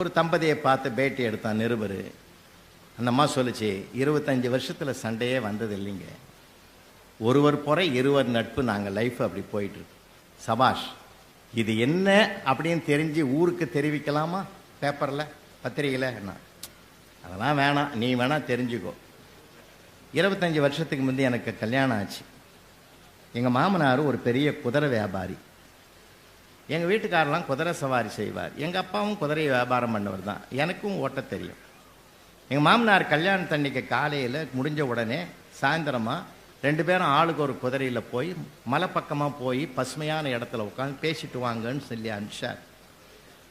ஒரு தம்பதியை பார்த்து பேட்டி எடுத்தான் நிருபர். அந்த அம்மா சொல்லிச்சு, 25 வருஷத்தில் சண்டையே வந்தது இல்லைங்க, ஒருவர் பொறை இருவர் நட்பு, நாங்கள் லைஃப் அப்படி போயிட்டுருக்கு. சபாஷ், இது என்ன அப்படின்னு தெரிஞ்சு ஊருக்கு தெரிவிக்கலாமா பேப்பரில் பத்திரிகையில்? என்ன அதெல்லாம் வேணாம், நீ வேணா தெரிஞ்சுக்கோ. 25 வருஷத்துக்கு முந்தைய எனக்கு கல்யாணம் ஆச்சு. எங்கள் மாமனார் ஒரு பெரிய குதிரை வியாபாரி. எங்கள் வீட்டுக்காரெல்லாம் குதிரை சவாரி செய்வார். எங்கள் அப்பாவும் குதிரை வியாபாரம் பண்ணவர் தான். எனக்கும் ஓட்ட தெரியும். எங்கள் மாமனார் கல்யாணத்தன்னைக்கு காலையில் முடிஞ்ச உடனே சாயந்தரமாக 2 பேரும் ஆளுக்கு ஒரு குதிரையில் போய் மலை பக்கமாக போய் பசுமையான இடத்துல உட்காந்து பேசிட்டு வாங்கன்னு சொல்லி அனுப்பிச்சார்.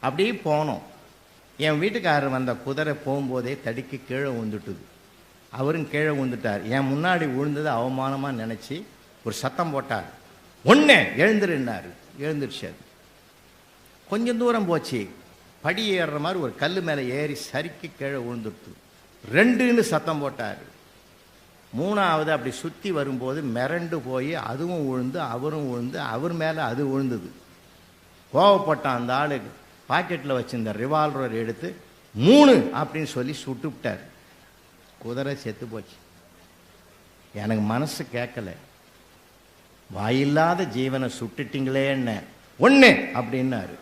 அப்படியே போனோம். என் வீட்டுக்காரர் வந்த குதிரை போகும்போதே தடிக்கு கீழே விழுந்துட்டுது. அவரும் கீழே விழுந்துட்டார். என் முன்னாடி விழுந்தது அவமானமாக நினச்சி ஒரு சத்தம் போட்டார். ஒன்று எழுந்துருன்னாரு. எழுந்துருச்சு. கொஞ்சம் தூரம் போச்சு, படி ஏறுற மாதிரி ஒரு கல் மேலே ஏறி சறுக்கி கீழே விழுந்துட்டு 2ன்னு சத்தம் போட்டார். 3வது அப்படி சுற்றி வரும்போது மிரண்டு போய் அதுவும் விழுந்து அவரும் விழுந்து அவர் மேலே அது விழுந்தது. கோவப்பட்ட அந்த ஆளு பாக்கெட்டில் வச்சிருந்த ரிவால்வர் எடுத்து 3 அப்படின்னு சொல்லி சுட்டுவிட்டார். குதிரை செத்து போச்சு. எனக்கு மனசு கேட்கல, வாயில்லாத ஜீவனை சுட்டுட்டீங்களே என்ன 1 அப்படின்னாரு.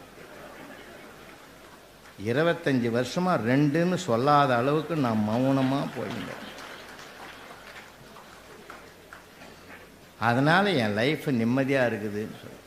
25 வருஷமா 2ன்னு சொல்லாத அளவுக்கு நான் மௌனமா போயிருந்தேன். அதனால என் லைஃப் நிம்மதியா இருக்குதுன்னு சொல்லி